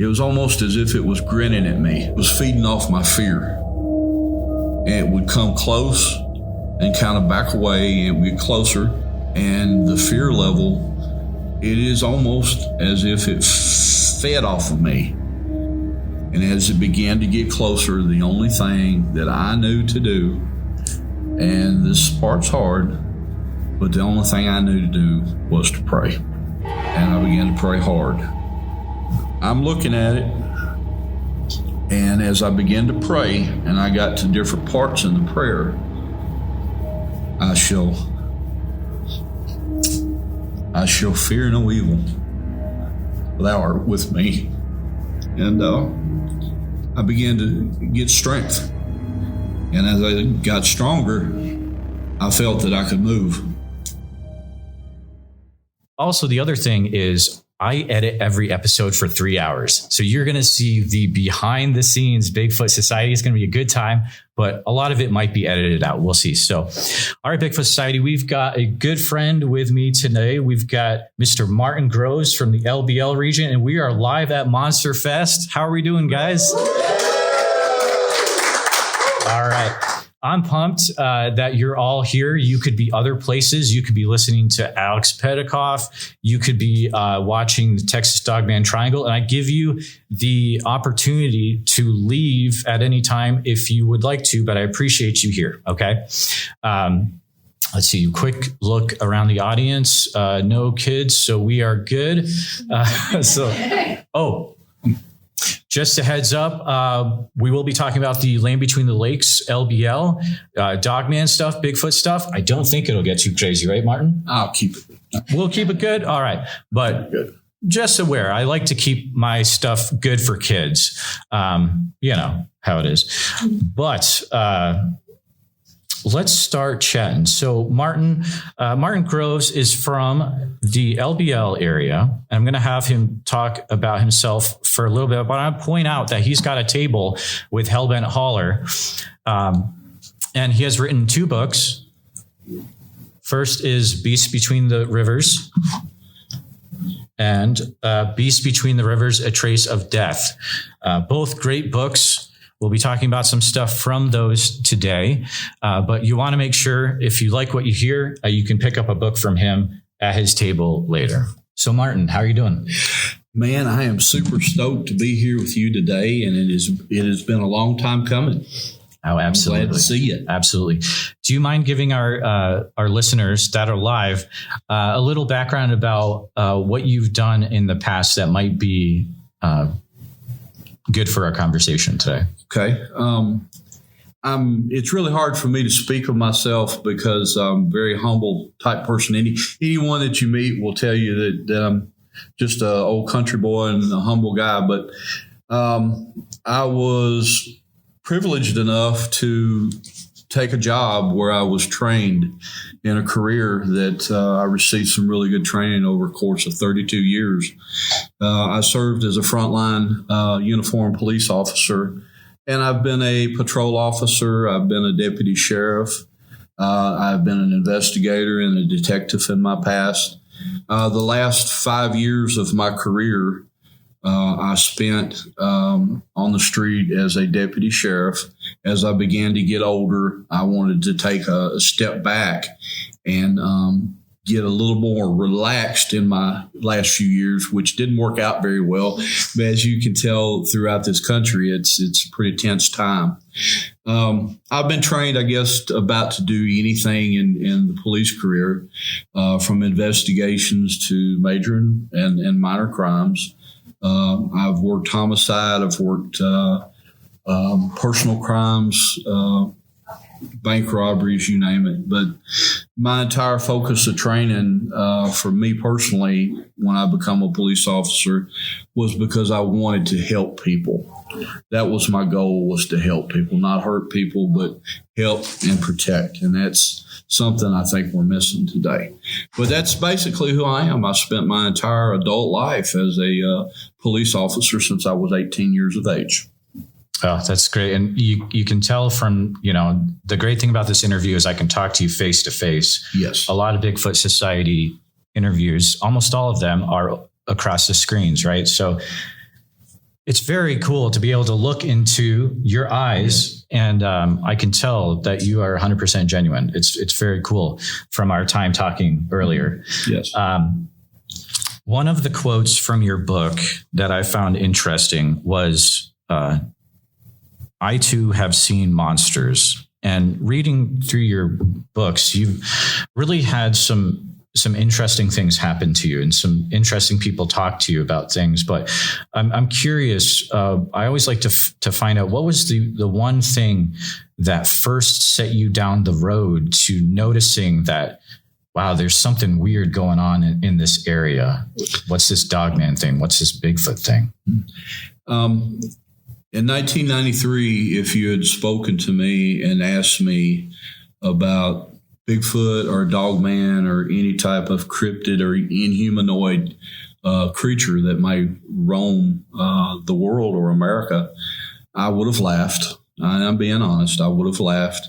It was almost as if it was grinning at me. It was feeding off my fear. And it would come close and kind of back away and get closer. And the fear level, it is almost as if it fed off of me. And as it began to get closer, the only thing that I knew to do, and this part's hard, but the only thing I knew to do was to pray. And I began to pray hard. I'm looking at it, and as I began to pray, and I got to different parts in the prayer, I shall fear no evil. Thou art with me. And I began to get strength. And as I got stronger, I felt that I could move. Also, the other thing is I edit every episode for 3 hours. So you're going to see the behind the scenes Bigfoot Society. Is going to be a good time, but a lot of it might be edited out. We'll see. So, all right, Bigfoot Society, we've got a good friend with me today. We've got Mr. Martin Groves from the LBL region, and we are live at Monster Fest. How are we doing, guys? All right. I'm pumped that you're all here. You could be other places. You could be listening to Alex Petikoff. You could be watching the Texas Dogman Triangle. And I give you the opportunity to leave at any time if you would like to, but I appreciate you here. Okay. Let's see, quick look around the audience. No kids, so we are good. Just a heads up, we will be talking about the Land Between the Lakes, LBL, Dogman stuff, Bigfoot stuff. I don't think it'll get too crazy, right, Martin? I'll keep it. We'll keep it good? All right. But good. Just aware, I like to keep my stuff good for kids. You know how it is. But let's start chatting. So Martin Groves is from the LBL area. And I'm going to have him talk about himself for a little bit, but I point out that he's got a table with Hellbent Hauler. And he has written 2 books. First is Beasts Between the Rivers and Beasts Between the Rivers, A Trace of Death. Both great books. We'll be talking about some stuff from those today, but you want to make sure if you like what you hear, you can pick up a book from him at his table later. So Martin, how are you doing? Man, I am super stoked to be here with you today, and it has been a long time coming. Oh, absolutely. I'm glad to see you. Absolutely. Do you mind giving our listeners that are live a little background about what you've done in the past that might be good for our conversation today? Okay. It's really hard for me to speak of myself because I'm a very humble type person. Anyone that you meet will tell you that I'm just an old country boy and a humble guy. But I was privileged enough to take a job where I was trained in a career that I received some really good training over a course of 32 years. I served as a frontline uniformed police officer. And I've been a patrol officer. I've been a deputy sheriff. I've been an investigator and a detective in my past. The last 5 years of my career, I spent on the street as a deputy sheriff. As I began to get older, I wanted to take a step back and get a little more relaxed in my last few years, which didn't work out very well. But as you can tell throughout this country, it's a pretty tense time. I've been trained, I guess, about to do anything in the police career, from investigations to major and minor crimes. I've worked homicide. I've worked personal crimes, bank robberies, you name it. But my entire focus of training for me personally when I become a police officer was because I wanted to help people. That was my goal, was to help people, not hurt people, but help and protect. And that's something I think we're missing today. But that's basically who I am. I spent my entire adult life as a police officer since I was 18 years of age. Oh, that's great. And you can tell from, the great thing about this interview is I can talk to you face to face. Yes. A lot of Bigfoot Society interviews, almost all of them are across the screens, right? So It's very cool to be able to look into your eyes, and I can tell that you are 100% genuine. It's very cool from our time talking earlier. Yes. One of the quotes from your book that I found interesting was, I too have seen monsters. And reading through your books, you've really had some interesting things happen to you and some interesting people talk to you about things. But I'm curious. I always like to find out, what was the one thing that first set you down the road to noticing that, wow, there's something weird going on in this area. What's this Dogman thing? What's this Bigfoot thing? In 1993, if you had spoken to me and asked me about Bigfoot or Dogman or any type of cryptid or inhumanoid creature that might roam the world or America, I would have laughed. I'm being honest. I would have laughed.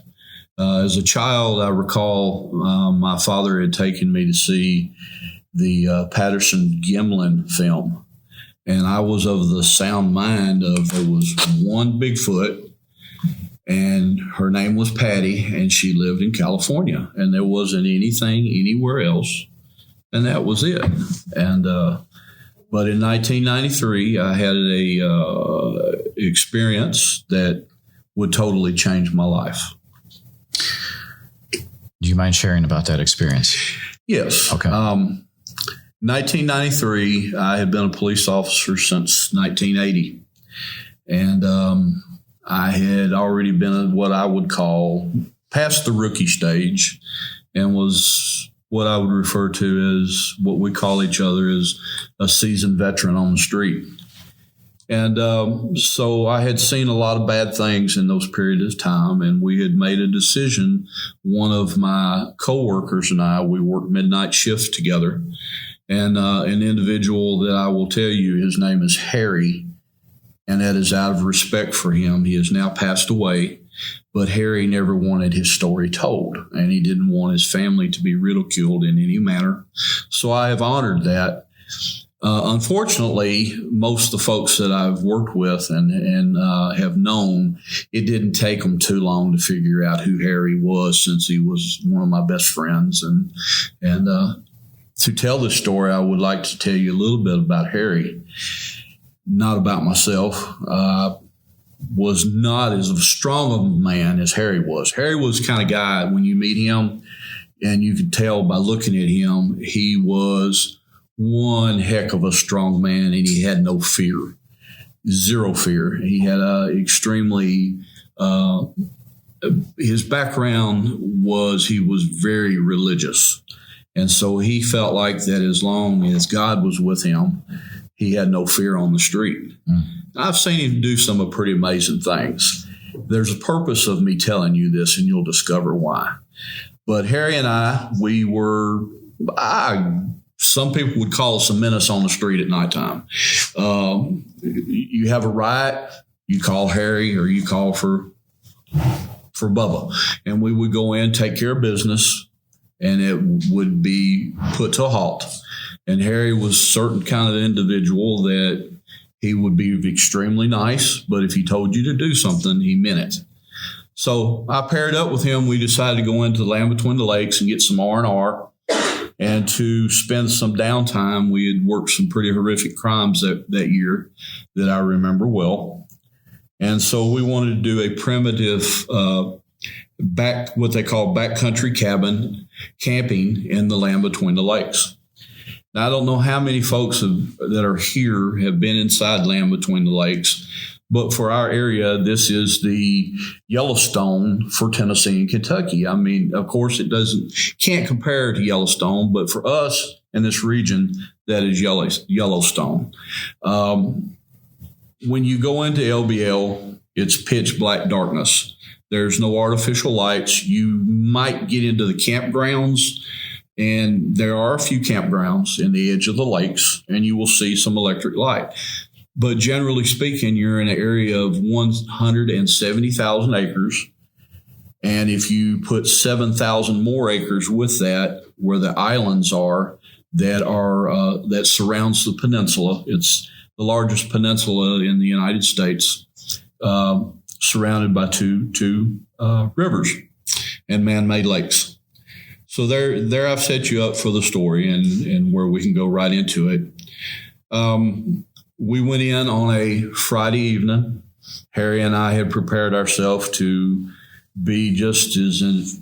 As a child, I recall my father had taken me to see the Patterson-Gimlin film. And I was of the sound mind of, there was one Bigfoot, and her name was Patty, and she lived in California, and there wasn't anything anywhere else, and that was it. And but in 1993, I had a experience that would totally change my life. Do you mind sharing about that experience? Yes. Okay. 1993, I had been a police officer since 1980. And I had already been what I would call past the rookie stage and was what I would refer to as what we call each other as a seasoned veteran on the street. And so I had seen a lot of bad things in those periods of time, and we had made a decision. One of my coworkers and I, we worked midnight shifts together. And an individual that I will tell you, his name is Harry, and that is out of respect for him. He has now passed away, but Harry never wanted his story told, and he didn't want his family to be ridiculed in any manner. So I have honored that. Unfortunately, most of the folks that I've worked with and have known, it didn't take them too long to figure out who Harry was, since he was one of my best friends. And to tell this story, I would like to tell you a little bit about Harry, not about myself. Was not as strong of a man as Harry was. Harry was the kind of guy, when you meet him, and you could tell by looking at him, he was one heck of a strong man, and he had no fear, zero fear. He had extremely, his background was he was very religious. And so he felt like that as long as God was with him, he had no fear on the street. I've seen him do some pretty amazing things. There's a purpose of me telling you this, and you'll discover why. But Harry and I, we were, some people would call us a menace on the street at nighttime. You have a riot, you call Harry or you call for Bubba. And we would go in, take care of business, and it would be put to a halt. And Harry was a certain kind of individual that he would be extremely nice, but if he told you to do something, he meant it. So I paired up with him. We decided to go into the Land Between the Lakes and get some R&R. And to spend some downtime, we had worked some pretty horrific crimes that year that I remember well. And so we wanted to do a primitive what they call backcountry cabin camping in the Land Between the Lakes. Now, I don't know how many folks that are here have been inside Land Between the Lakes, but for our area, this is the Yellowstone for Tennessee and Kentucky. I mean, of course, can't compare to Yellowstone, but for us in this region, that is Yellowstone. When you go into LBL, it's pitch black darkness. There's no artificial lights. You might get into the campgrounds, and there are a few campgrounds in the edge of the lakes, and you will see some electric light. But generally speaking, you're in an area of 170,000 acres. And if you put 7,000 more acres with that, where the islands are, that surrounds the peninsula, it's the largest peninsula in the United States, surrounded by two rivers and man-made lakes. So there I've set you up for the story and where we can go right into it. We went in on a Friday evening. Harry and I had prepared ourselves to be just as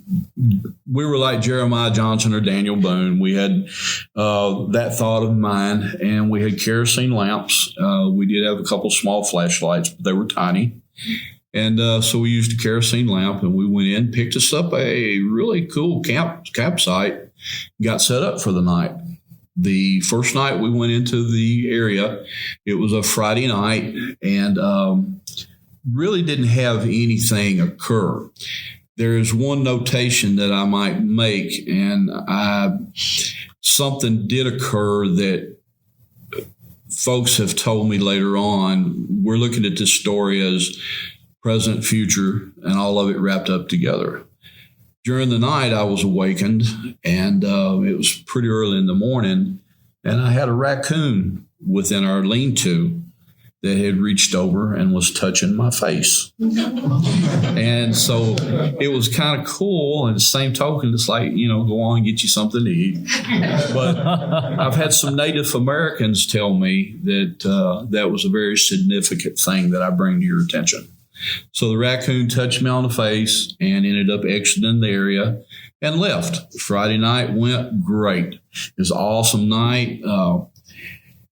we were like Jeremiah Johnson or Daniel Boone. We had that thought of mind, and we had kerosene lamps. We did have a couple small flashlights, but they were tiny. And so we used a kerosene lamp, and we went in, picked us up a really cool campsite, got set up for the night. The first night we went into the area, it was a Friday night, and really didn't have anything occur. There is one notation that I might make, and something did occur that folks have told me later on. We're looking at this story as present, future, and all of it wrapped up together. During the night, I was awakened, and it was pretty early in the morning, and I had a raccoon within our lean-to that had reached over and was touching my face. And so it was kind of cool. And the same token, it's like, go on and get you something to eat. But I've had some Native Americans tell me that that was a very significant thing that I bring to your attention. So the raccoon touched me on the face and ended up exiting the area and left. Friday night went great. It was an awesome night.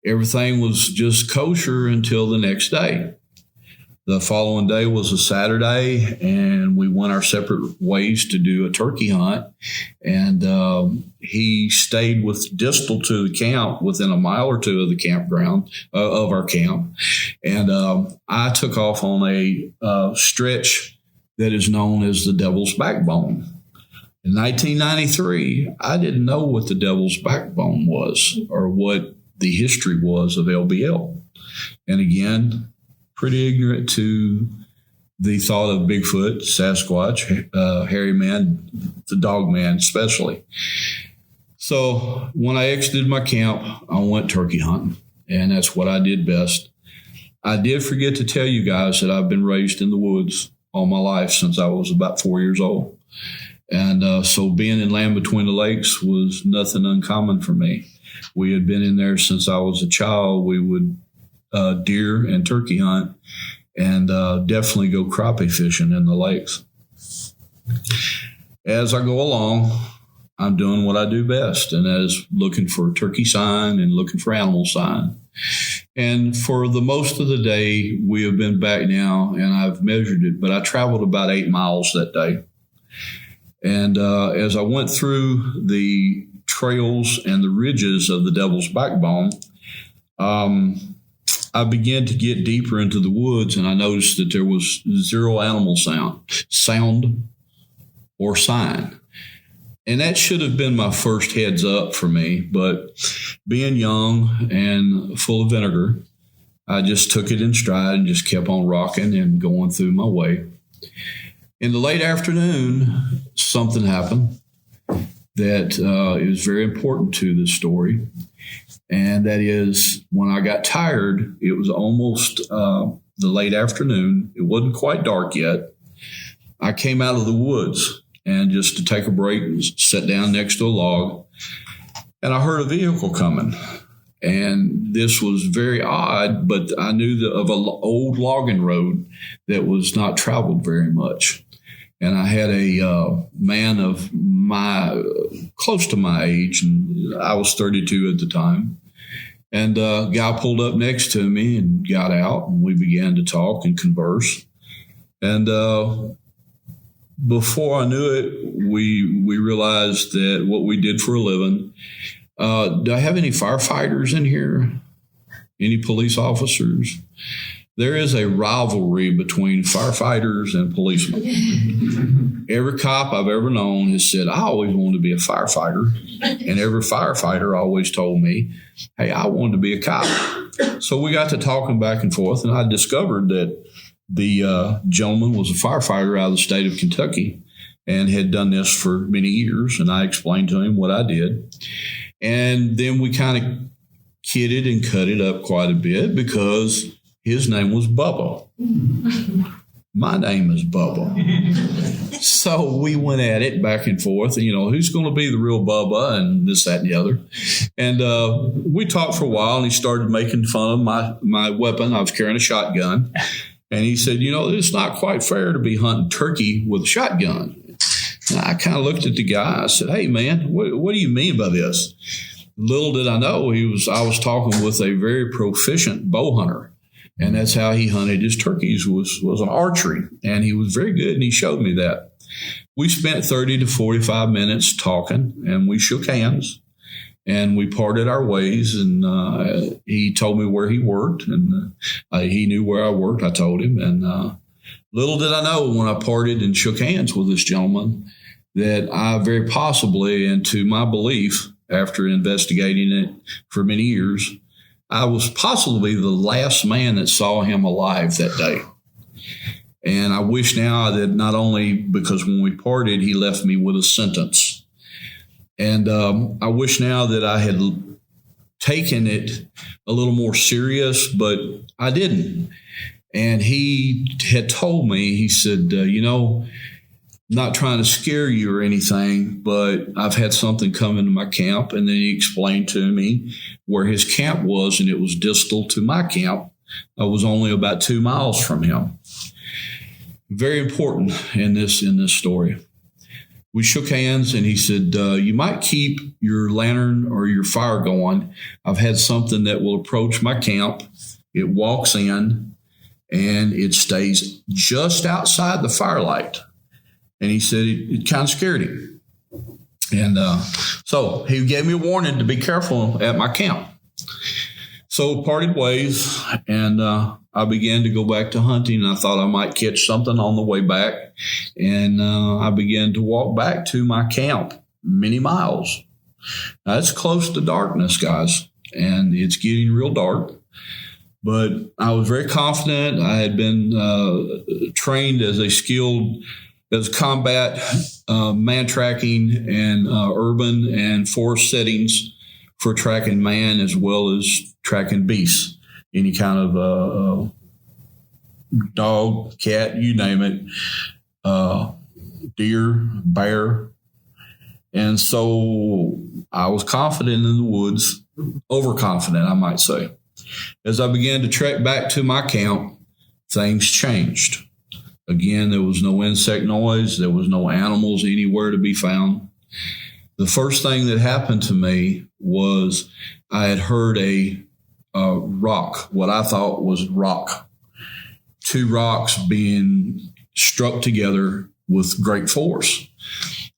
Everything was just kosher until the next day. The following day was a Saturday, and we went our separate ways to do a turkey hunt. And he stayed distal to the camp, within a mile or two of the campground, of our camp. And I took off on a stretch that is known as the Devil's Backbone. In 1993, I didn't know what the Devil's Backbone was or what the history was of LBL. And again, pretty ignorant to the thought of Bigfoot, Sasquatch, hairy man, the Dogman especially. So when I exited my camp, I went turkey hunting, and that's what I did best. I did forget to tell you guys that I've been raised in the woods all my life since I was about 4 years old. And so being in Land Between the Lakes was nothing uncommon for me. We had been in there since I was a child. We would deer and turkey hunt, and definitely go crappie fishing in the lakes. As I go along, I'm doing what I do best, and that is looking for turkey sign and looking for animal sign. And for the most of the day, we have been back now, and I've measured it, but I traveled about 8 miles that day. And as I went through the trails and the ridges of the Devil's Backbone, I began to get deeper into the woods, and I noticed that there was zero animal sound or sign. And that should have been my first heads up for me, but being young and full of vinegar, I just took it in stride and just kept on rocking and going through my way. In the late afternoon, something happened that is very important to this story. And that is, when I got tired, it was almost the late afternoon. It wasn't quite dark yet. I came out of the woods and just to take a break and sat down next to a log. And I heard a vehicle coming. And this was very odd, but I knew of an old logging road that was not traveled very much. And I had a man of close to my age, and I was 32 at the time. And a guy pulled up next to me and got out, and we began to talk and converse. And before I knew it, we realized that what we did for a living. Do I have any firefighters in here? Any police officers? There is a rivalry between firefighters and policemen. Every cop I've ever known has said, I always wanted to be a firefighter. And every firefighter always told me, hey, I wanted to be a cop. So we got to talking back and forth, and I discovered that the gentleman was a firefighter out of the state of Kentucky and had done this for many years. And I explained to him what I did. And then we kind of kidded and cut it up quite a bit because his name was Bubba. My name is Bubba. So we went at it back and forth, who's going to be the real Bubba and this, that, and the other. And we talked for a while, and he started making fun of my weapon. I was carrying a shotgun. And he said, it's not quite fair to be hunting turkey with a shotgun. And I kind of looked at the guy. I said, hey, man, what do you mean by this? Little did I know I was talking with a very proficient bow hunter. And that's how he hunted his turkeys was an archery. And he was very good, and he showed me that. We spent 30 to 45 minutes talking, and we shook hands, and we parted our ways. And he told me where he worked, and he knew where I worked. I told him. And little did I know when I parted and shook hands with this gentleman that I very possibly, and to my belief, after investigating it for many years, I was possibly the last man that saw him alive that day. And I wish now that not only because when we parted, he left me with a sentence. And I wish now that I had taken it a little more serious, but I didn't. And he had told me, he said, not trying to scare you or anything, but I've had something come into my camp. And then he explained to me where his camp was, and it was distal to my camp. I was only about 2 miles from him. Very important in this story. We shook hands, and he said, you might keep your lantern or your fire going. I've had something that will approach my camp. It walks in, and it stays just outside the firelight. And he said it kind of scared him. And so he gave me a warning to be careful at my camp. So parted ways, and I began to go back to hunting. I thought I might catch something on the way back. And I began to walk back to my camp, many miles. Now, it's close to darkness, guys, and it's getting real dark. But I was very confident. I had been trained as combat, man tracking, and urban and forest settings for tracking man as well as tracking beasts, any kind of dog, cat, you name it, deer, bear. And so I was confident in the woods, overconfident, I might say. As I began to trek back to my camp, things changed. Again, there was no insect noise. There was no animals anywhere to be found. The first thing that happened to me was I had heard a rock, what I thought was rock. 2 rocks being struck together with great force.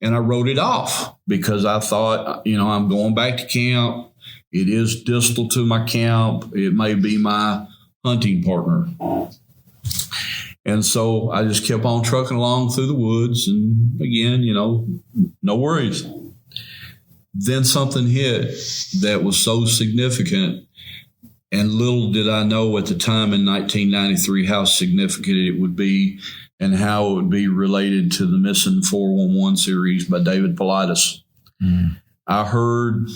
And I wrote it off because I thought, I'm going back to camp. It is distal to my camp. It may be my hunting partner. And so I just kept on trucking along through the woods. And again, no worries. Then something hit that was so significant. And little did I know at the time in 1993 how significant it would be and how it would be related to the Missing 411 series by David Paulides. I heard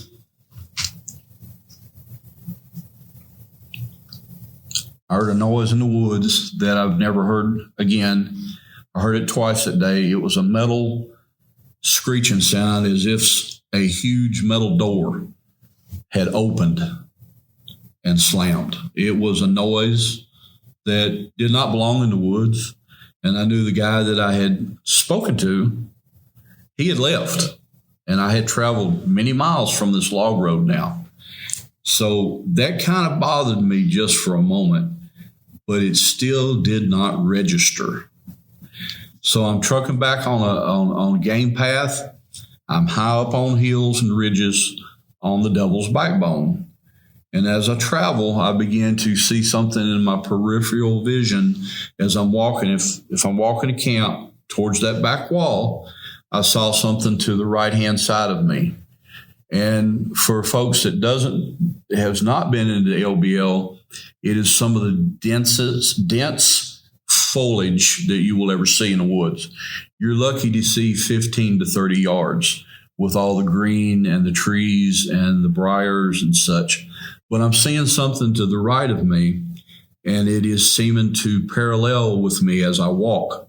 a noise in the woods that I've never heard again. I heard it twice that day. It was a metal screeching sound as if a huge metal door had opened and slammed. It was a noise that did not belong in the woods. And I knew the guy that I had spoken to, he had left. And I had traveled many miles from this log road now. So that kind of bothered me just for a moment, but it still did not register. So I'm trucking back on a game path. I'm high up on hills and ridges on the Devil's Backbone. And as I travel, I begin to see something in my peripheral vision as I'm walking. If I'm walking to camp towards that back wall, I saw something to the right-hand side of me. And for folks that has not been into LBL, it is some of the dense foliage that you will ever see in the woods. You're lucky to see 15 to 30 yards with all the green and the trees and the briars and such. but I'm seeing something to the right of me, and it is seeming to parallel with me as I walk.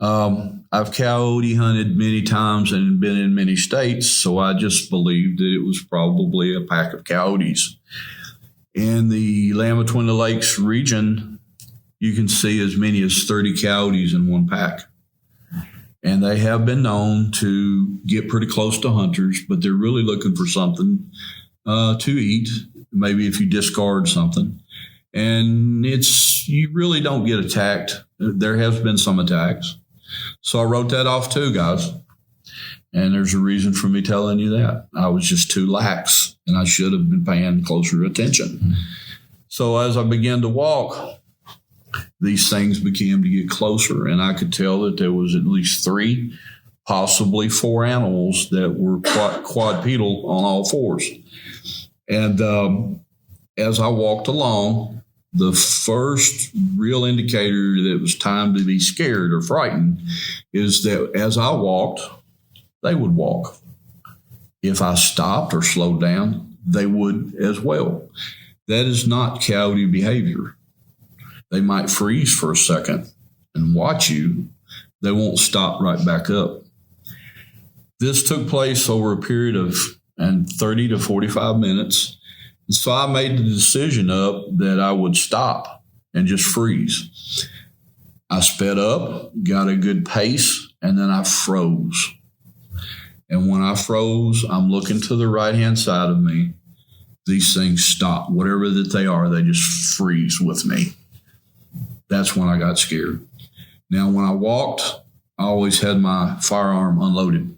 I've coyote hunted many times and been in many states, so I just believed that it was probably a pack of coyotes. In the Land Between the Lakes region, you can see as many as 30 coyotes in one pack. And they have been known to get pretty close to hunters, but they're really looking for something to eat, maybe if you discard something. And you really don't get attacked. There has been some attacks. So I wrote that off too, guys. And there's a reason for me telling you that. I was just too lax, and I should have been paying closer attention. So as I began to walk, these things began to get closer, and I could tell that there was at least 3, possibly 4 animals that were quadrupedal on all fours. And as I walked along, the first real indicator that it was time to be scared or frightened is that as I walked, they would walk. If I stopped or slowed down, they would as well. That is not coyote behavior. They might freeze for a second and watch you. They won't stop right back up. This took place over a period of 30 to 45 minutes. And so I made the decision up that I would stop and just freeze. I sped up, got a good pace, and then I froze. And when I froze, I'm looking to the right-hand side of me. These things stop. Whatever that they are, they just freeze with me. That's when I got scared. Now, when I walked, I always had my firearm unloaded.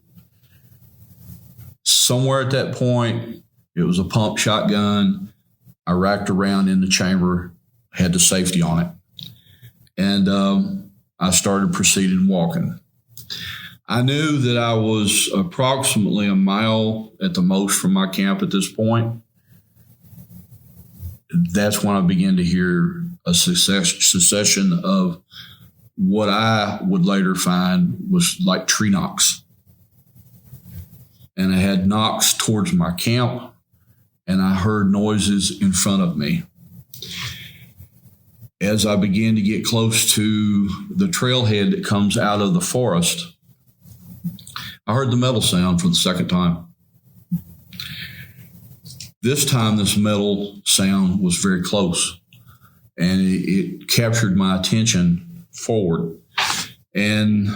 Somewhere at that point, it was a pump shotgun. I racked around in the chamber, had the safety on it. And I started proceeding walking. I knew that I was approximately a mile at the most from my camp at this point. That's when I began to hear a succession of what I would later find was like tree knocks. And I had knocks towards my camp, and I heard noises in front of me. As I began to get close to the trailhead that comes out of the forest, I heard the metal sound for the second time. This time, this metal sound was very close, and it captured my attention forward. And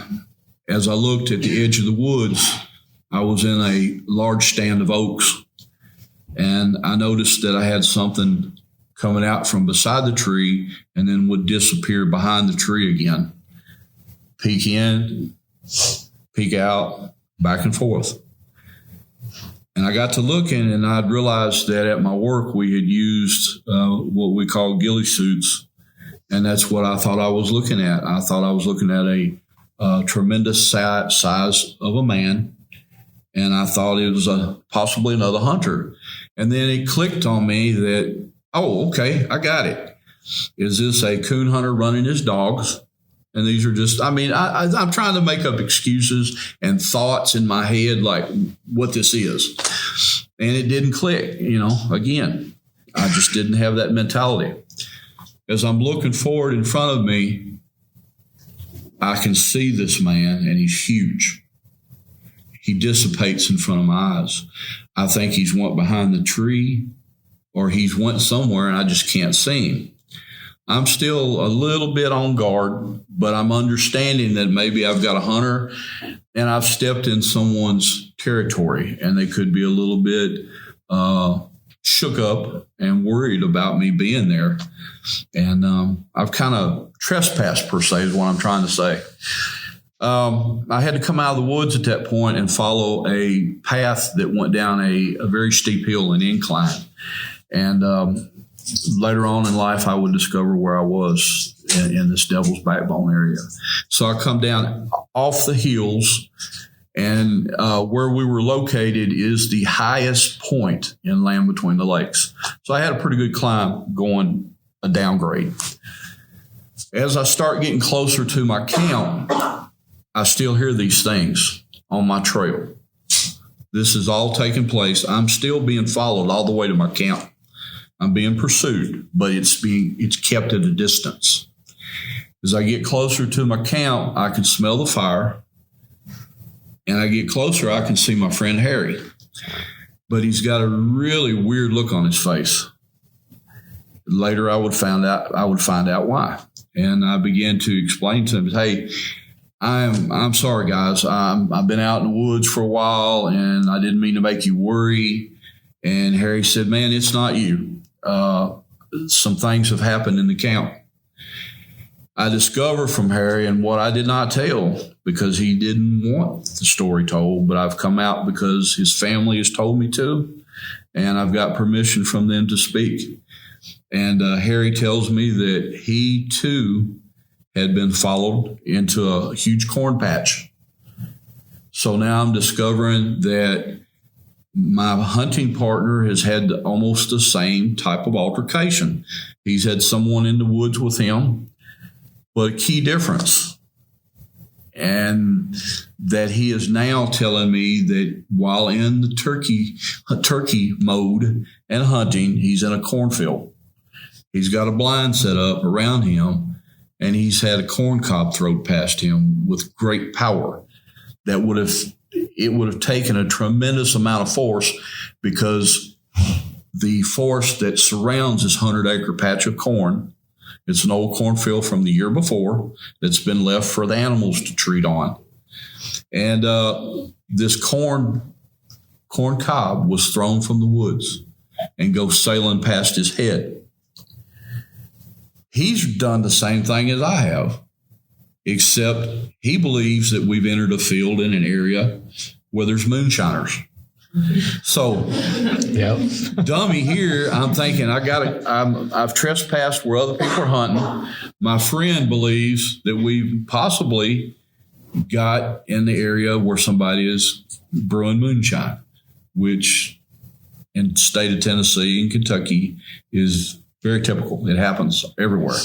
as I looked at the edge of the woods, I was in a large stand of oaks, and I noticed that I had something coming out from beside the tree and then would disappear behind the tree again. Peek in, peek out, back and forth. And I got to looking, and I'd realized that at my work we had used what we call ghillie suits, and that's what I thought I was looking at. I thought I was looking at a tremendous size of a man, and I thought it was possibly another hunter. And then it clicked on me that, oh, okay, I got it. Is this a coon hunter running his dogs? And these are just, I'm trying to make up excuses and thoughts in my head like what this is. And it didn't click, again. I just didn't have that mentality. As I'm looking forward in front of me, I can see this man, and he's huge. He dissipates in front of my eyes. I think he's went behind the tree, or he's went somewhere, and I just can't see him. I'm still a little bit on guard, but I'm understanding that maybe I've got a hunter and I've stepped in someone's territory, and they could be a little bit shook up and worried about me being there. And I've kind of trespassed, per se, is what I'm trying to say. I had to come out of the woods at that point and follow a path that went down a very steep hill and incline. And later on in life, I would discover where I was in this Devil's Backbone area. So I come down off the hills, and where we were located is the highest point in Land Between the Lakes. So I had a pretty good climb going a downgrade. As I start getting closer to my camp, I still hear these things on my trail. This is all taking place. I'm still being followed all the way to my camp. I'm being pursued, but it's kept at a distance. As I get closer to my camp, I can smell the fire. And I get closer, I can see my friend Harry. But he's got a really weird look on his face. Later, I would find out why. And I began to explain to him, hey, I'm sorry, guys. I've been out in the woods for a while, and I didn't mean to make you worry. And Harry said, man, it's not you. Some things have happened in the camp. I discovered from Harry, and what I did not tell because he didn't want the story told, but I've come out because his family has told me to, and I've got permission from them to speak. And Harry tells me that he, too, had been followed into a huge corn patch. So now I'm discovering that my hunting partner has had almost the same type of altercation. He's had someone in the woods with him, but a key difference, and that he is now telling me that while in the turkey mode and hunting, he's in a cornfield. He's got a blind set up around him, and he's had a corn cob thrown past him with great power. It would have taken a tremendous amount of force, because the forest that surrounds this 100-acre patch of corn, it's an old cornfield from the year before that's been left for the animals to treat on. And this corn cob was thrown from the woods and goes sailing past his head. He's done the same thing as I have, except he believes that we've entered a field in an area where there's moonshiners. So, dummy here, I'm thinking I've trespassed where other people are hunting. My friend believes that we've possibly got in the area where somebody is brewing moonshine, which in the state of Tennessee and Kentucky is very typical. It happens everywhere.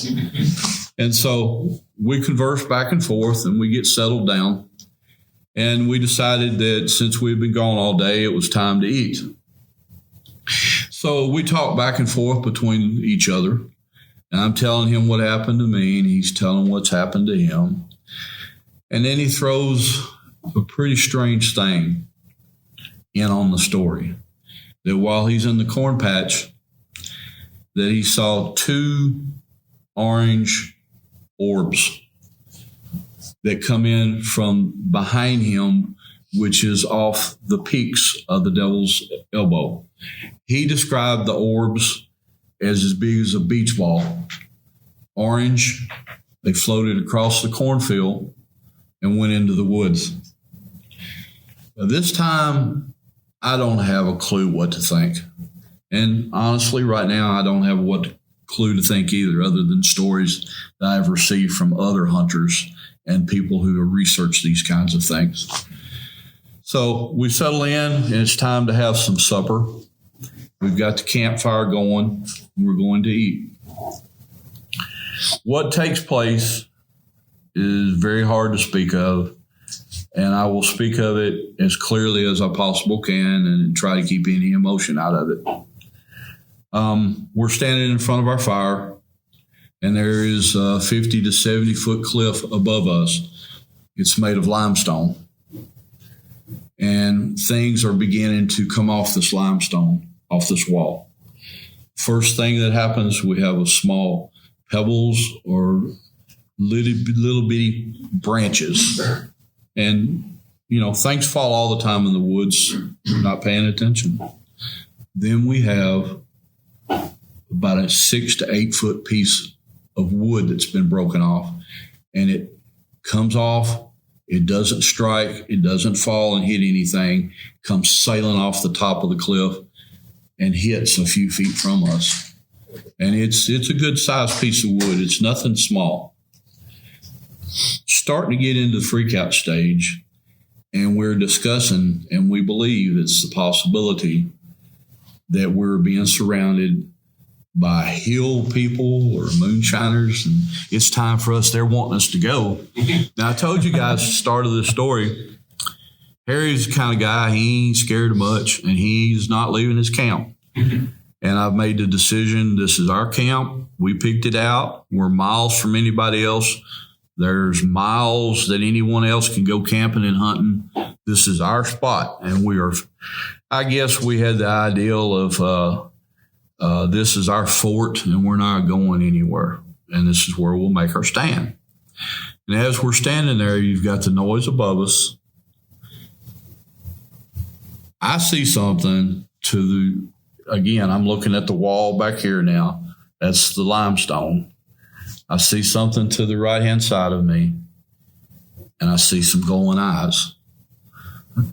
And so we converse back and forth, and we get settled down. And we decided that since we'd been gone all day, it was time to eat. So we talk back and forth between each other. And I'm telling him what happened to me, and he's telling what's happened to him. And then he throws a pretty strange thing in on the story. That while he's in the corn patch, that he saw 2 orange orbs that come in from behind him, which is off the peaks of the devil's elbow. He described the orbs as big as a beach ball. Orange, they floated across the cornfield and went into the woods. Now, this time, I don't have a clue what to think. And honestly, right now, I don't have what clue to think either, other than stories that I've received from other hunters and people who have researched these kinds of things. So we settle in, and it's time to have some supper. We've got the campfire going, and we're going to eat. What takes place is very hard to speak of, and I will speak of it as clearly as I possibly can and try to keep any emotion out of it. We're standing in front of our fire, and there is a 50 to 70 foot cliff above us. It's made of limestone, and things are beginning to come off this limestone, off this wall. First thing that happens, we have a small pebbles or little bitty branches, and things fall all the time in the woods. You're not paying attention. Then we have about a 6 to 8 foot piece of wood that's been broken off, and it comes off. It doesn't strike. It doesn't fall and hit anything. Comes sailing off the top of the cliff and hits a few feet from us. And it's a good sized piece of wood. It's nothing small. Starting to get into the freak out stage, and we're discussing, and we believe it's the possibility that we're being surrounded by hill people or moonshiners, and it's time for us. They're wanting us to go. Now, I told you guys at the start of this story, Harry's the kind of guy, he ain't scared of much, and he's not leaving his camp. And I've made the decision, this is our camp. We picked it out. We're miles from anybody else. There's miles that anyone else can go camping and hunting. This is our spot. And I guess we had the ideal of this is our fort and we're not going anywhere. And this is where we'll make our stand. And as we're standing there, you've got the noise above us. I see something again, I'm looking at the wall back here now. That's the limestone. I see something to the right-hand side of me, and I see some glowing eyes.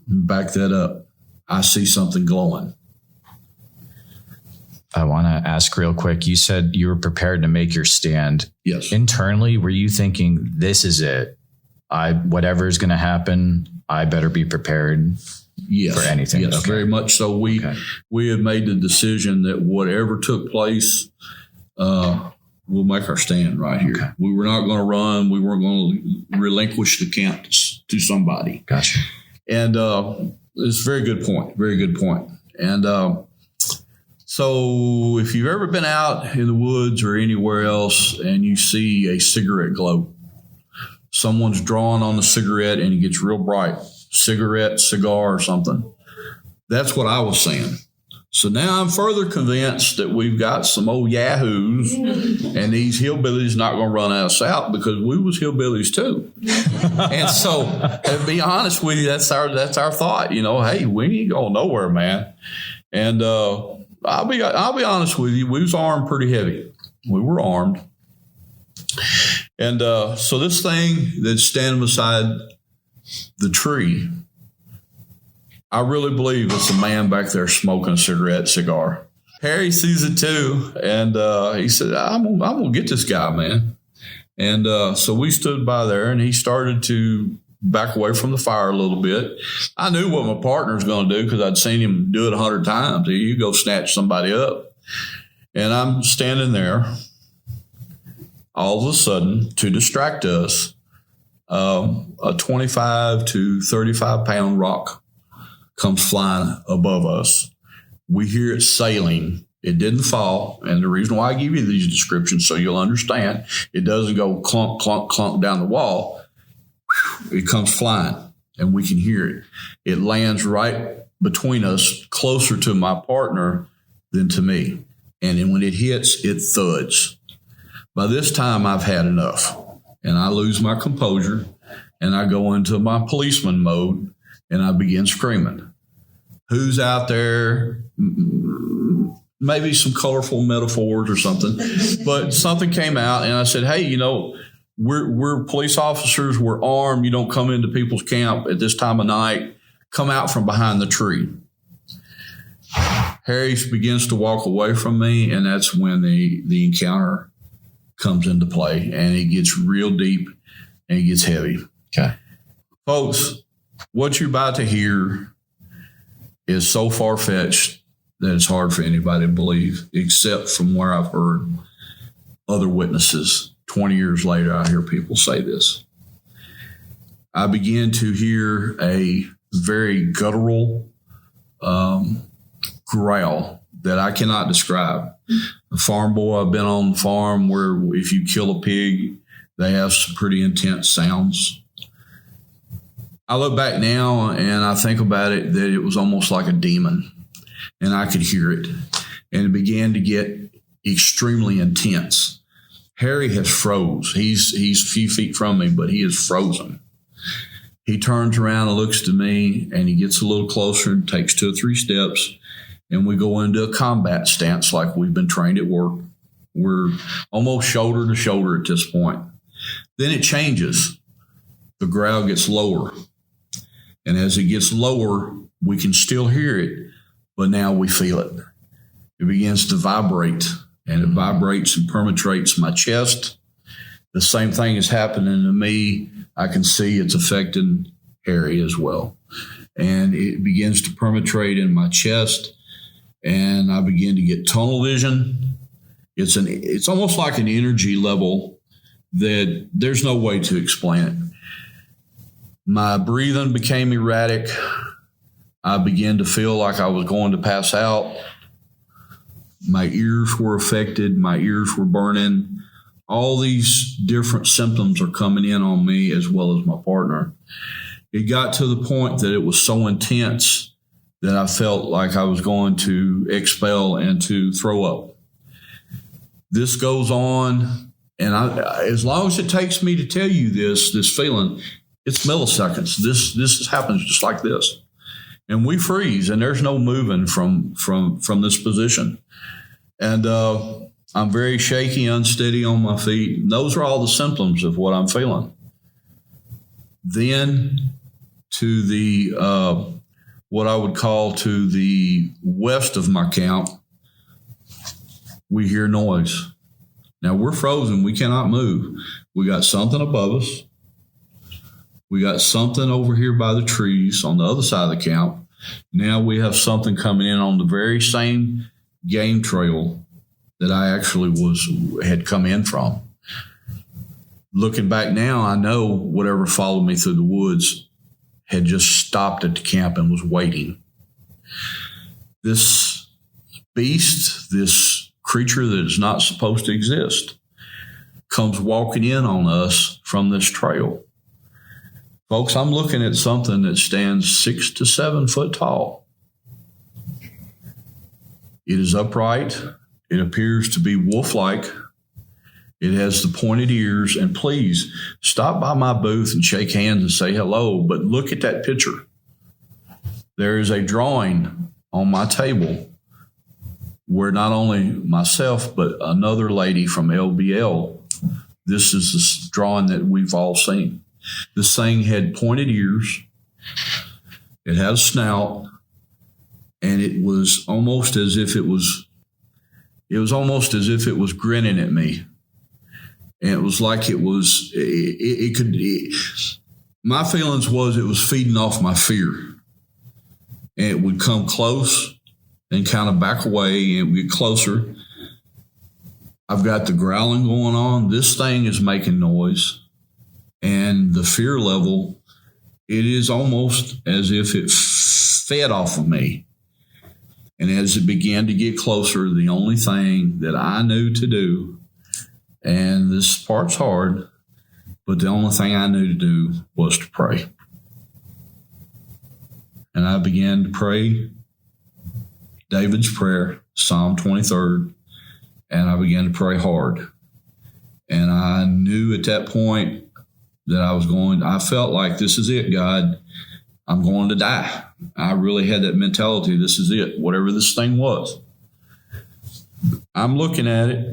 Back that up. I see something glowing. I want to ask real quick. You said you were prepared to make your stand. Yes. Internally, were you thinking, this is it? Whatever is going to happen, I better be prepared for anything? Yes, okay. Very much so. We have made the decision that whatever took place, we'll make our stand right here. Okay. We were not going to run. We weren't going to relinquish the camp to somebody. Gotcha. And it's a very good point. Very good point. And so if you've ever been out in the woods or anywhere else and you see a cigarette glow, someone's drawing on the cigarette and it gets real bright, cigarette, cigar, or something. That's what I was saying. So now I'm further convinced that we've got some old yahoos and these hillbillies not going to run us out because we was hillbillies too. And so, to be honest with you, that's our thought. Hey, we ain't going nowhere, man. And I'll be honest with you, we was armed pretty heavy. We were armed. And so this thing that's standing beside the tree, I really believe it's a man back there smoking a cigar. Harry sees it too, and he said, I'm gonna get this guy, man. And so we stood by there, and he started to back away from the fire a little bit. I knew what my partner was going to do because I'd seen him do it 100 times. You go snatch somebody up. And I'm standing there. All of a sudden, to distract us, a 25 to 35 pound rock comes flying above us. We hear it sailing. It didn't fall. And the reason why I give you these descriptions so you'll understand, it doesn't go clunk, clunk, clunk down the wall. It comes flying and we can hear it. It lands right between us, closer to my partner than to me. And then when it hits, it thuds. By this time, I've had enough and I lose my composure and I go into my policeman mode and I begin screaming. Who's out there? Maybe some colorful metaphors or something, but something came out and I said, hey, we're police officers. We're armed. You don't come into people's camp at this time of night. Come out from behind the tree. Harry begins to walk away from me, and that's when the encounter comes into play, and it gets real deep and it gets heavy. Okay. Folks, what you're about to hear is so far-fetched that it's hard for anybody to believe, except from where I've heard other witnesses. 20 years later, I hear people say this. I began to hear a very guttural growl that I cannot describe. A farm boy, I've been on the farm where if you kill a pig, they have some pretty intense sounds. I look back now and I think about it that it was almost like a demon, and I could hear it. And it began to get extremely intense. Harry has froze. He's a few feet from me, but he is frozen. He turns around and looks to me, and he gets a little closer and takes 2 or 3 steps, and we go into a combat stance like we've been trained at work. We're almost shoulder to shoulder at this point. Then it changes. The growl gets lower, and as it gets lower, we can still hear it, but now we feel it. It begins to vibrate. And it vibrates and penetrates my chest. The same thing is happening to me. I can see it's affecting Harry as well. And it begins to penetrate in my chest. And I begin to get tunnel vision. It's almost like an energy level that there's no way to explain it. My breathing became erratic. I began to feel like I was going to pass out. My ears were affected. My ears were burning. All these different symptoms are coming in on me as well as my partner. It got to the point that it was so intense that I felt like I was going to expel and to throw up. This goes on, and as long as it takes me to tell you this feeling, it's milliseconds. This happens just like this. And we freeze, and there's no moving from this position. And I'm very shaky, unsteady on my feet. And those are all the symptoms of what I'm feeling. Then to the what I would call to the west of my camp, we hear noise. Now we're frozen. We cannot move. We got something above us. We got something over here by the trees on the other side of the camp. Now we have something coming in on the very same game trail that I actually had come in from. Looking back now, I know whatever followed me through the woods had just stopped at the camp and was waiting. This beast, this creature that is not supposed to exist, comes walking in on us from this trail. Folks, I'm looking at something that stands 6 to 7 foot tall. It is upright. It appears to be wolf-like. It has the pointed ears. And please stop by my booth and shake hands and say hello. But look at that picture. There is a drawing on my table where not only myself, but another lady from LBL, this is the drawing that we've all seen. This thing had pointed ears. It had a snout. And it was almost as if it was grinning at me. And it was like my feelings was it was feeding off my fear. And it would come close and kind of back away and get closer. I've got the growling going on. This thing is making noise. And the fear level, it is almost as if it fed off of me. And as it began to get closer, the only thing that I knew to do, and this part's hard, but the only thing I knew to do was to pray. And I began to pray David's prayer, Psalm 23rd, and I began to pray hard. And I knew at that point that I felt like, this is it, God. I'm going to die. I really had that mentality. This is it, whatever this thing was. I'm looking at it.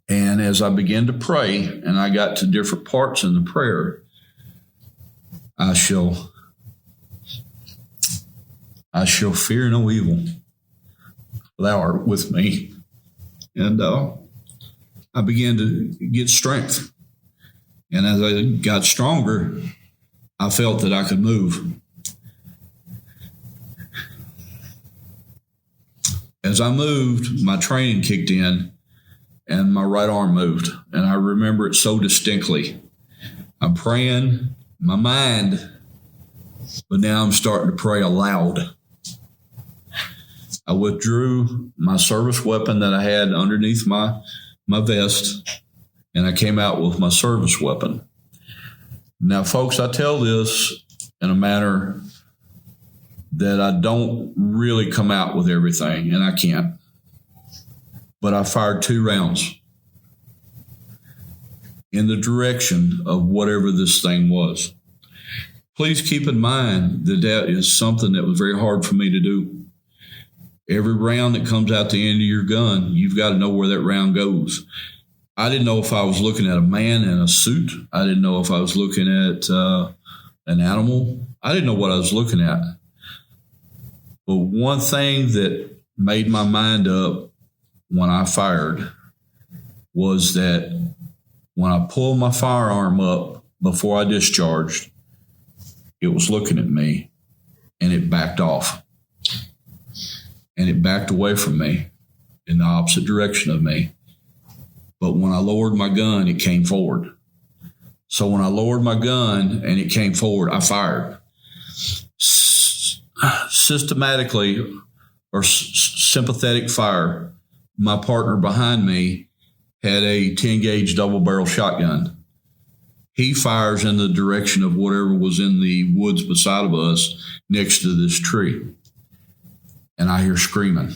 And as I began to pray, and I got to different parts in the prayer, I shall fear no evil. Thou art with me. And I began to get strength. And as I got stronger, I felt that I could move. As I moved, my training kicked in and my right arm moved. And I remember it so distinctly. I'm praying my mind, but now I'm starting to pray aloud. I withdrew my service weapon that I had underneath my vest, and I came out with my service weapon. Now, folks, I tell this in a manner that I don't really come out with everything, and I can't. But I fired 2 rounds in the direction of whatever this thing was. Please keep in mind that that is something that was very hard for me to do. Every round that comes out the end of your gun, you've got to know where that round goes. I didn't know if I was looking at a man in a suit. I didn't know if I was looking at an animal. I didn't know what I was looking at. But one thing that made my mind up when I fired was that when I pulled my firearm up before I discharged, it was looking at me and it backed off. And it backed away from me in the opposite direction of me. But when I lowered my gun, it came forward. So when I lowered my gun and it came forward, I fired. Systematically or sympathetic fire. My partner behind me had a 10-gauge double-barrel shotgun. He fires in the direction of whatever was in the woods beside of us next to this tree. And I hear screaming.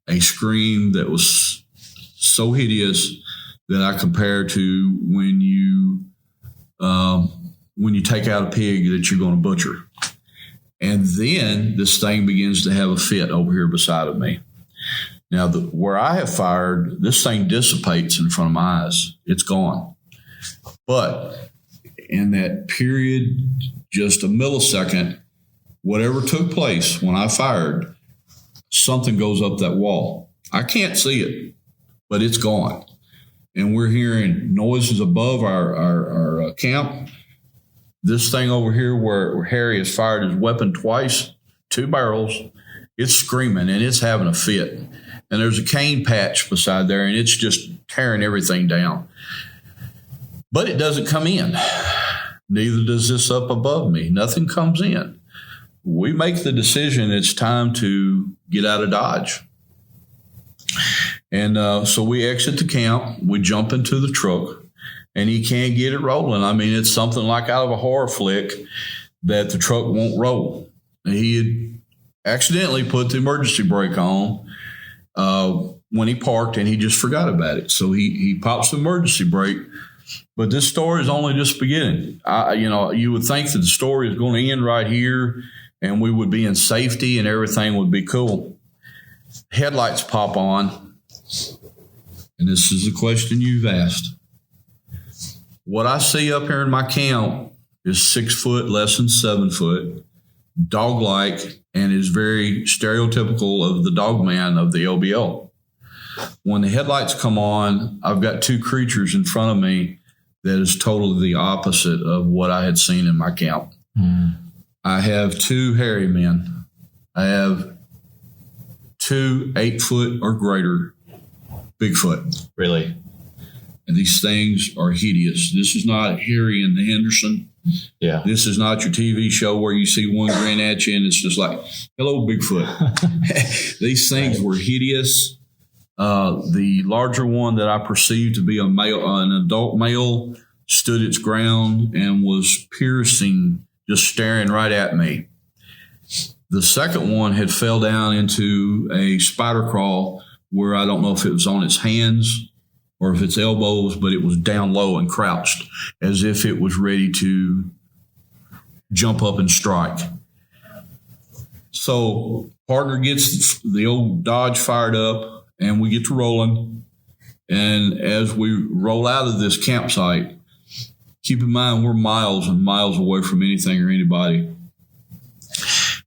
A scream that was so hideous that I compare to when you take out a pig that you're going to butcher. And then this thing begins to have a fit over here beside of me. Now, where I have fired, this thing dissipates in front of my eyes. It's gone. But in that period, just a millisecond, whatever took place when I fired, something goes up that wall. I can't see it, but it's gone. And we're hearing noises above our camp. This thing over here where Harry has fired his weapon twice, 2 barrels, it's screaming and it's having a fit. And there's a cane patch beside there, and it's just tearing everything down. But it doesn't come in. Neither does this up above me. Nothing comes in. We make the decision it's time to get out of Dodge. And so we exit the camp. We jump into the truck, and he can't get it rolling. I mean, it's something like out of a horror flick that the truck won't roll. He had accidentally put the emergency brake on when he parked, and he just forgot about it. So he pops the emergency brake. But this story is only just beginning. You would think that the story is going to end right here, and we would be in safety, and everything would be cool. Headlights pop on, and this is the question you've asked. What I see up here in my camp is 6 foot, less than 7 foot, dog-like, and is very stereotypical of the Dogman of the LBL. When the headlights come on, I've got 2 creatures in front of me that is totally the opposite of what I had seen in my camp. I have 2 hairy men. I have 2 8 foot or greater Bigfoot. Really? And these things are hideous. This is not Harry and the Henderson. Yeah. This is not your TV show where you see one grin at you and it's just like, hello, Bigfoot. These things were hideous. The larger one that I perceived to be an adult male, stood its ground and was piercing, just staring right at me. The second one had fell down into a spider crawl where I don't know if it was on its hands or if it's elbows, but it was down low and crouched as if it was ready to jump up and strike. So partner gets the old Dodge fired up and we get to rolling. And as we roll out of this campsite, keep in mind we're miles and miles away from anything or anybody.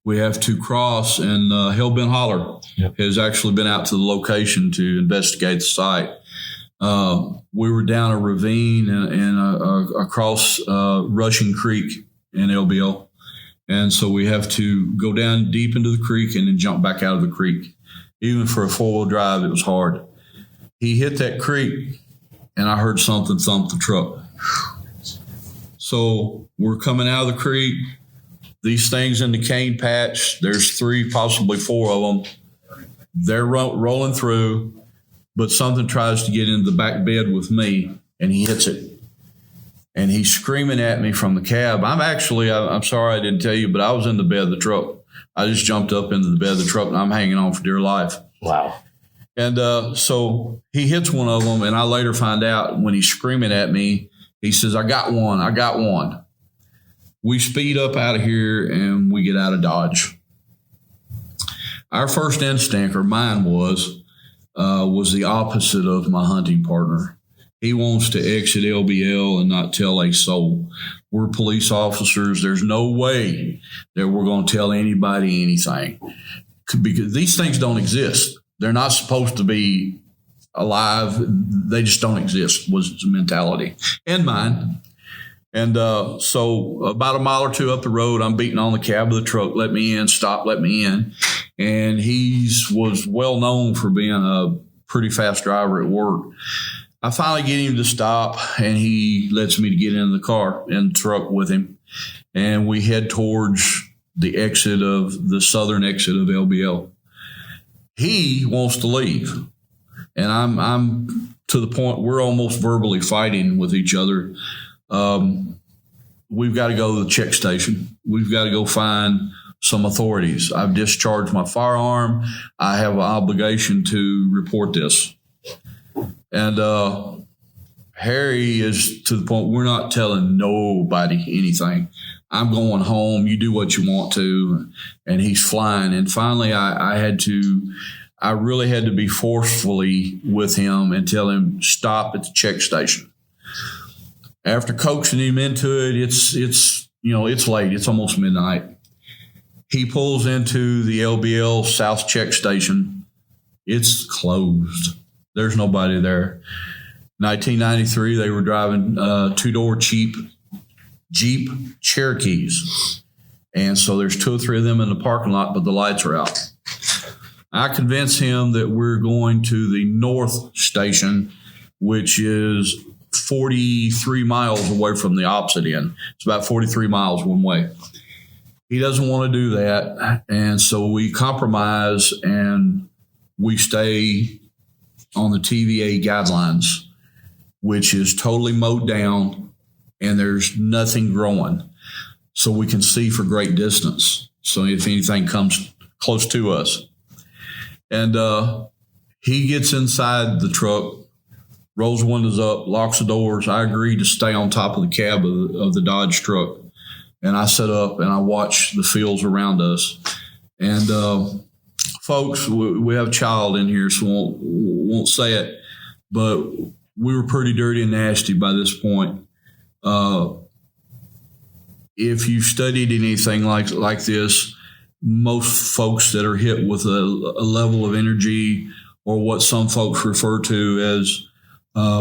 We have to cross, and Hellbent Holler has actually been out to the location to investigate the site. We were down a ravine and across Rushing Creek in LBL. And so we have to go down deep into the creek and then jump back out of the creek. Even for a 4-wheel drive, it was hard. He hit that creek, and I heard something thump the truck. So we're coming out of the creek. These things in the cane patch, there's 3, possibly 4 of them. They're rolling through, but something tries to get into the back bed with me, and he hits it. And he's screaming at me from the cab. I'm sorry I didn't tell you, but I was in the bed of the truck. I just jumped up into the bed of the truck, and I'm hanging on for dear life. Wow. And so he hits one of them, and I later find out when he's screaming at me, he says, I got one. We speed up out of here, and we get out of Dodge. Our first instinct, or mine was the opposite of my hunting partner. He wants to exit LBL and not tell a soul. We're police officers. There's no way that we're going to tell anybody anything, because these things don't exist. They're not supposed to be alive. They just don't exist, was the mentality and mine. And so about a mile or 2 up the road, I'm beating on the cab of the truck, let me in, stop, let me in. And he was well known for being a pretty fast driver at work. I finally get him to stop, and he lets me get in the truck with him. And we head towards the southern exit of LBL. He wants to leave. And I'm to the point we're almost verbally fighting with each other. We've got to go to the check station. We've got to go find some authorities. I've discharged my firearm. I have an obligation to report this. And Harry is to the point we're not telling nobody anything. I'm going home. You do what you want to. And he's flying. And finally, I really had to be forcefully with him and tell him, stop at the check station. After coaxing him into it, it's late. It's almost midnight. He pulls into the LBL South check station. It's closed. There's nobody there. 1993, they were driving two-door cheap Jeep Cherokees. And so there's 2 or 3 of them in the parking lot, but the lights are out. I convince him that we're going to the North Station, which is 43 miles away from the opposite end. It's about 43 miles one way. He doesn't want to do that. And so we compromise and we stay on the TVA guidelines, which is totally mowed down and there's nothing growing. So we can see for great distance. So if anything comes close to us. And he gets inside the truck, rolls the windows up, locks the doors. I agree to stay on top of the cab of the Dodge truck. And I set up and I watch the fields around us. And folks, we have a child in here, so won't say it, but we were pretty dirty and nasty by this point. If you've studied anything like this, most folks that are hit with a level of energy or what some folks refer to as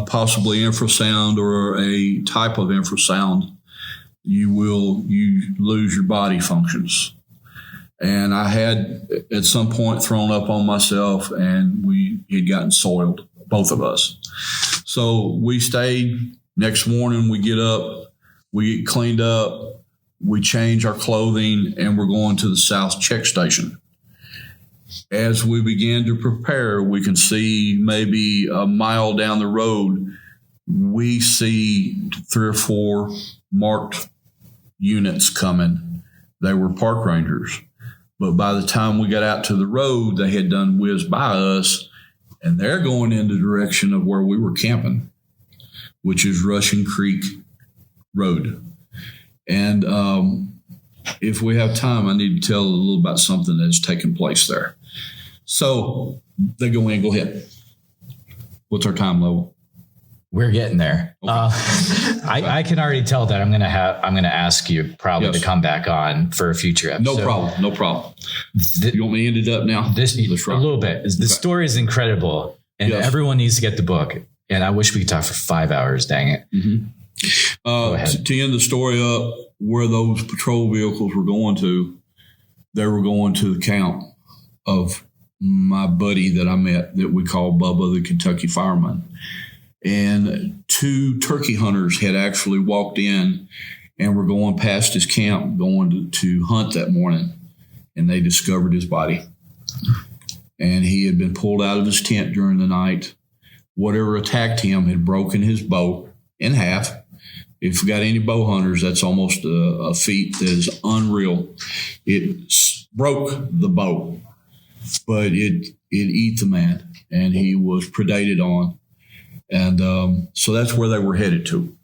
possibly infrasound or a type of infrasound, you lose your body functions. And I had at some point thrown up on myself and we had gotten soiled, both of us. So we stayed. Next morning we get up, we get cleaned up, we change our clothing, and we're going to the South check station. As we begin to prepare, we can see maybe a mile down the road, we see 3 or 4 marked units coming. They were park rangers. But by the time we got out to the road, they had done whizzed by us, and they're going in the direction of where we were camping, which is Russian Creek Road. And if we have time, I need to tell a little about something that's taken place there. So they go in, go ahead. What's our time level? We're getting there. Okay. I can already tell that I'm going to ask you probably to come back on for a future episode. No problem. You want me to end it up now? A little bit. The story is incredible, and everyone needs to get the book. And I wish we could talk for 5 hours. Dang it. Mm-hmm. To end the story up, where those patrol vehicles were going to, they were going to the camp of my buddy that I met that we call Bubba, the Kentucky fireman. And 2 turkey hunters had actually walked in and were going past his camp, going to hunt that morning. And they discovered his body. And he had been pulled out of his tent during the night. Whatever attacked him had broken his bow in half. If you've got any bow hunters, that's almost a feat that is unreal. It broke the bow, but it eat the man, and he was predated on. And so that's where they were headed to.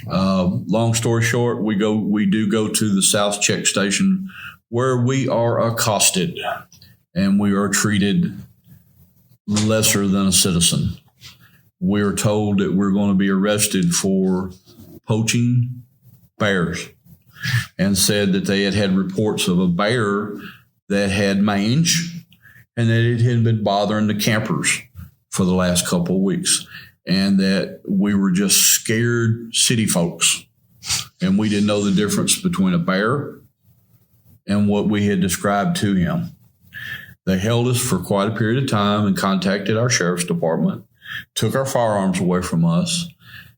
Long story short, we do go to the South check station where we are accosted and we are treated lesser than a citizen. We are told that we're going to be arrested for poaching bears and said that they had reports of a bear that had mange and that it had been bothering the campers for the last couple of weeks, and that we were just scared city folks and we didn't know the difference between a bear and what we had described to him. They held us for quite a period of time and contacted our sheriff's department, took our firearms away from us,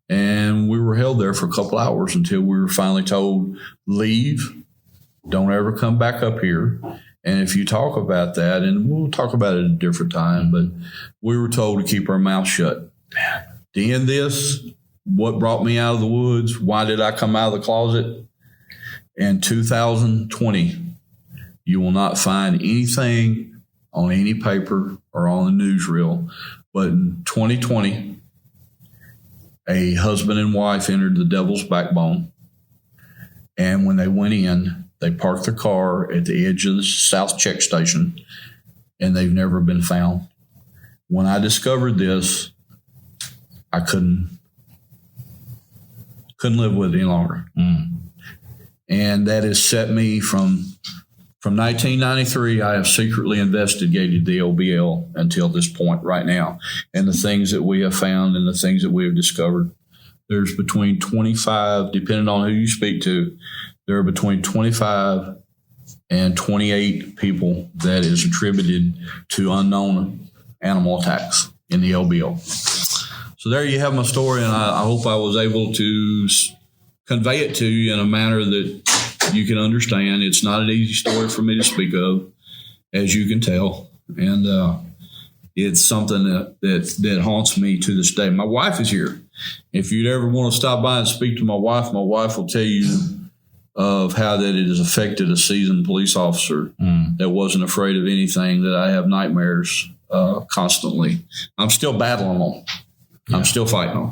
and we were held there for a couple hours until we were finally told, leave, don't ever come back up here. And if you talk about that, and we'll talk about it at a different time, but we were told to keep our mouth shut. To end this, what brought me out of the woods? Why did I come out of the closet? In 2020, you will not find anything on any paper or on the newsreel. But in 2020, a husband and wife entered the Devil's Backbone. And when they went in, they parked their car at the edge of the South Check Station, and they've never been found. When I discovered this, I couldn't live with it any longer. And that has set me from 1993, I have secretly investigated the LBL until this point right now. And the things that we have found and the things that we have discovered, there's between 25, depending on who you speak to, there are between 25 and 28 people that is attributed to unknown animal attacks in the LBL. So there you have my story, and I hope I was able to convey it to you in a manner that you can understand. It's not an easy story for me to speak of, as you can tell, and it's something that haunts me to this day. My wife is here. If you'd ever want to stop by and speak to my wife will tell you of how that it has affected a seasoned police officer that wasn't afraid of anything, that I have nightmares constantly. I'm still battling them. Yeah. I'm still fighting them.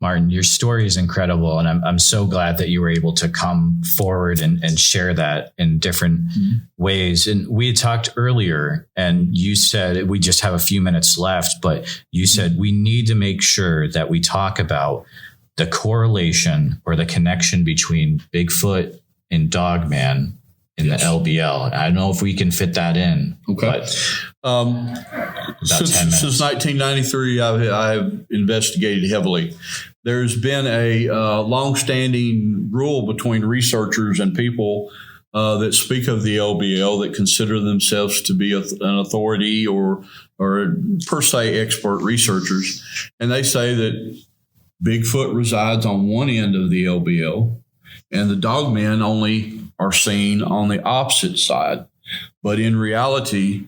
Martin, your story is incredible, and I'm so glad that you were able to come forward and share that in different ways. And we had talked earlier, and you said we just have a few minutes left, but you said we need to make sure that we talk about the correlation or the connection between Bigfoot and Dogman in the LBL. I don't know if we can fit that in. Okay. Since 1993, I have investigated heavily. There's been a longstanding rule between researchers and people that speak of the LBL that consider themselves to be an authority or per se expert researchers. And they say that Bigfoot resides on one end of the LBL and the Dogmen only are seen on the opposite side. But in reality,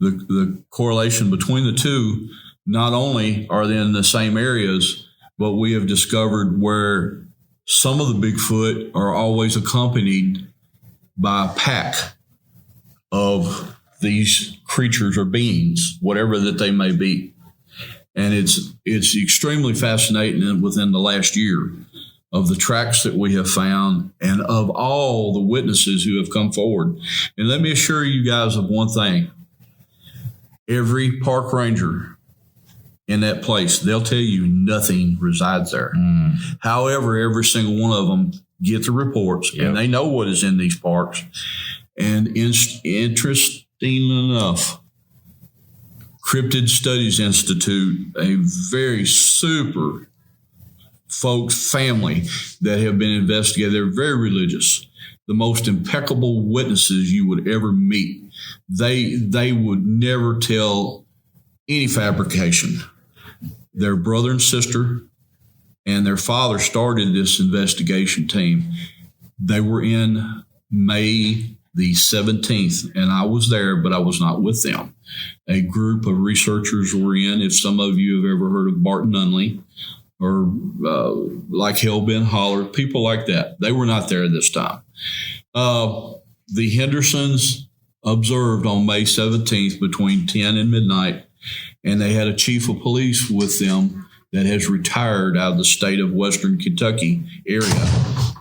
the correlation between the two, not only are they in the same areas, but we have discovered where some of the Bigfoot are always accompanied by a pack of these creatures or beings, whatever that they may be. And it's extremely fascinating within the last year of the tracks that we have found and of all the witnesses who have come forward. And let me assure you guys of one thing. Every park ranger in that place, they'll tell you nothing resides there. However, every single one of them get the reports and they know what is in these parks. And interesting enough, Cryptid Studies Institute, a very super folks, family that have been investigated, they're very religious, the most impeccable witnesses you would ever meet. They would never tell any fabrication. Their brother and sister and their father started this investigation team. They were in May the 17th, and I was there, but I was not with them. A group of researchers were in. If some of you have ever heard of Bart Nunley or like Hellbent Holler, people like that, they were not there this time. The Hendersons observed on May 17th between 10 and midnight, and they had a chief of police with them that has retired out of the state of Western Kentucky area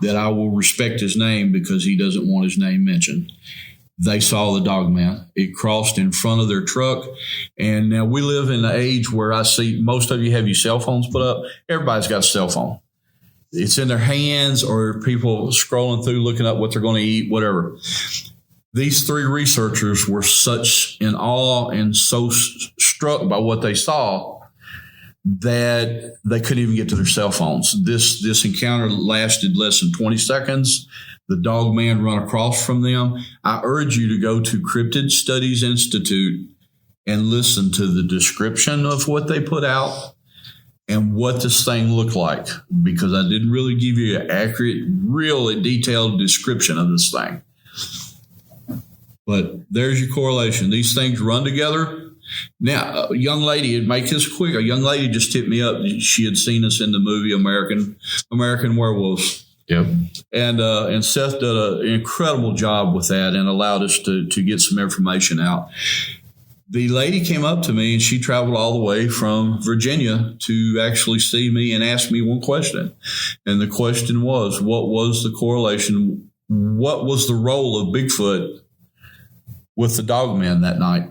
that I will respect his name because he doesn't want his name mentioned. They saw the Dogman. It crossed in front of their truck. And now we live in an age where I see most of you have your cell phones put up. Everybody's got a cell phone. It's in their hands or people scrolling through, looking up what they're going to eat, whatever. These three researchers were such in awe and so struck by what they saw that they couldn't even get to their cell phones. This encounter lasted less than 20 seconds. The Dogman run across from them. I urge you to go to Cryptid Studies Institute and listen to the description of what they put out and what this thing looked like, because I didn't really give you an accurate, really detailed description of this thing. But there's your correlation. These things run together. Now, a young lady, it'd make this quick. A young lady just hit me up. She had seen us in the movie American Werewolves. Yep. And Seth did an incredible job with that and allowed us to get some information out. The lady came up to me and she traveled all the way from Virginia to actually see me and ask me one question. And the question was, what was the correlation? What was the role of Bigfoot with the Dogman that night?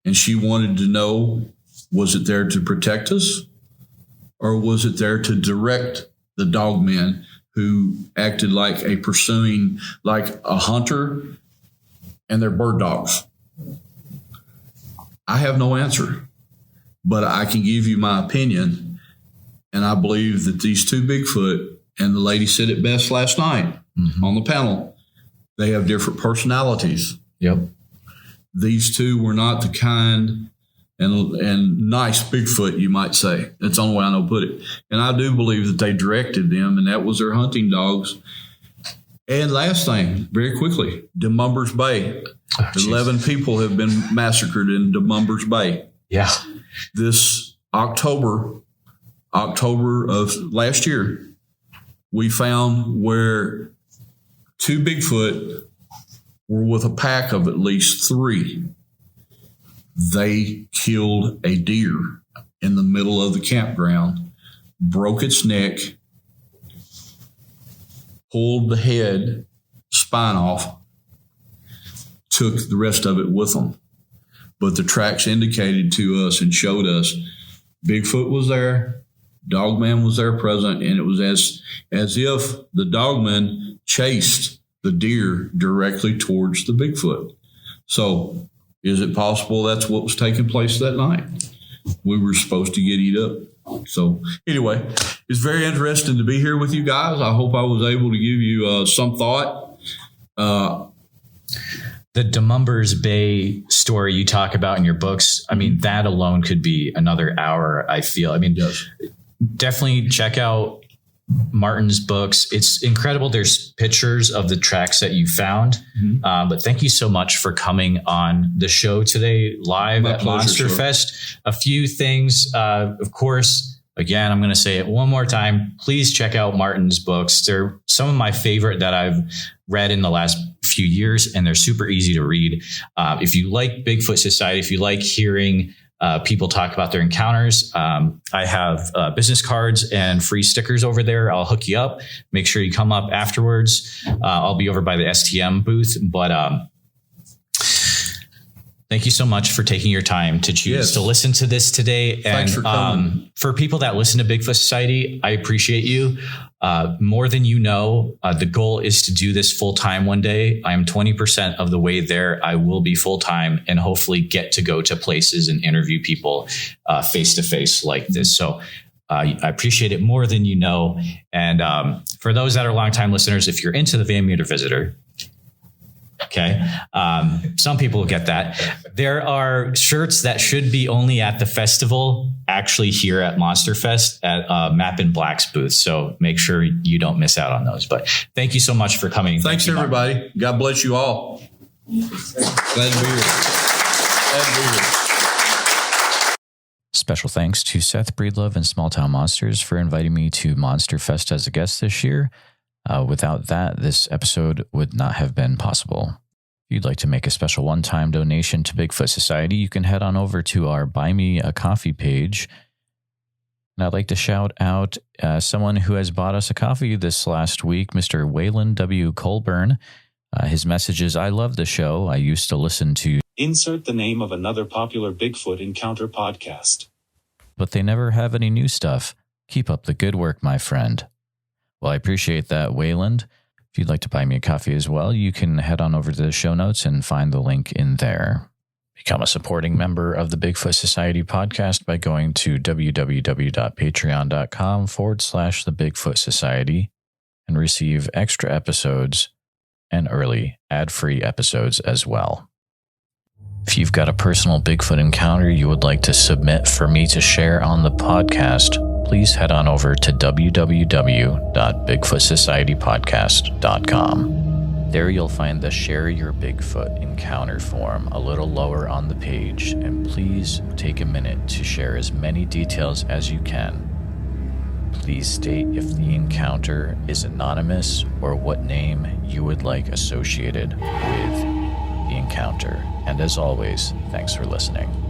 And she wanted to know, was it there to protect us or was it there to direct the Dogman who acted like like a hunter and their bird dogs? I have no answer, but I can give you my opinion. And I believe that these two Bigfoot, and the lady said it best last night on the panel, they have different personalities. Yep. These two were not the kind and nice Bigfoot, you might say. That's the only way I know to put it. And I do believe that they directed them, and that was their hunting dogs. And last thing, very quickly, Demumbers Bay. 11 people have been massacred in Demumbers Bay. Yeah. This October of last year, we found where two Bigfoot were with a pack of at least 3. They killed a deer in the middle of the campground, broke its neck, pulled the head, spine off, took the rest of it with them. But the tracks indicated to us and showed us Bigfoot was there, Dogman was there present, and it was as if the Dogman chased the deer directly towards the Bigfoot. So is it possible that's what was taking place that night? We were supposed to get eat up. So anyway, it's very interesting to be here with you guys. I hope I was able to give you some thought. The Demumbers Bay story you talk about in your books, I mean, that alone could be another hour, I feel. I mean, definitely check out Martin's books. It's incredible. There's pictures of the tracks that you found. But thank you so much for coming on the show today live at Monster Fest. A few things, of course, again, I'm going to say it one more time. Please check out Martin's books. They're some of my favorite that I've read in the last few years, and they're super easy to read. If you like Bigfoot Society, if you like hearing people talk about their encounters, I have business cards and free stickers over there. I'll hook you up. Make sure you come up afterwards. I'll be over by the STM booth. But thank you so much for taking your time to choose to listen to this today. Thanks for coming. For people that listen to Bigfoot Society, I appreciate you. More than you know, the goal is to do this full time one day. I am 20% of the way there. I will be full time and hopefully get to go to places and interview people face to face like this. So I appreciate it more than you know. And for those that are longtime listeners, if you're into the Van Meter Visitor, okay. Some people will get that. There are shirts that should be only at the festival, actually here at Monster Fest at Map in Black's booth. So make sure you don't miss out on those. But thank you so much for coming. Thanks, everybody. Martin. God bless you all. Glad to be here. Special thanks to Seth Breedlove and Small Town Monsters for inviting me to Monster Fest as a guest this year. Without that, this episode would not have been possible. If you'd like to make a special one-time donation to Bigfoot Society, you can head on over to our Buy Me a Coffee page. And I'd like to shout out someone who has bought us a coffee this last week, Mr. Waylon W. Colburn. His message is, I love the show. I used to listen to... Insert the name of another popular Bigfoot Encounter podcast. But they never have any new stuff. Keep up the good work, my friend. Well, I appreciate that, Wayland. If you'd like to buy me a coffee as well, you can head on over to the show notes and find the link in there. Become a supporting member of the Bigfoot Society podcast by going to www.patreon.com/the Bigfoot Society and receive extra episodes and early ad-free episodes as well. If you've got a personal Bigfoot encounter you would like to submit for me to share on the podcast, please head on over to www.bigfootsocietypodcast.com. There you'll find the Share Your Bigfoot Encounter form a little lower on the page, and please take a minute to share as many details as you can. Please state if the encounter is anonymous or what name you would like associated with the encounter. And as always, thanks for listening.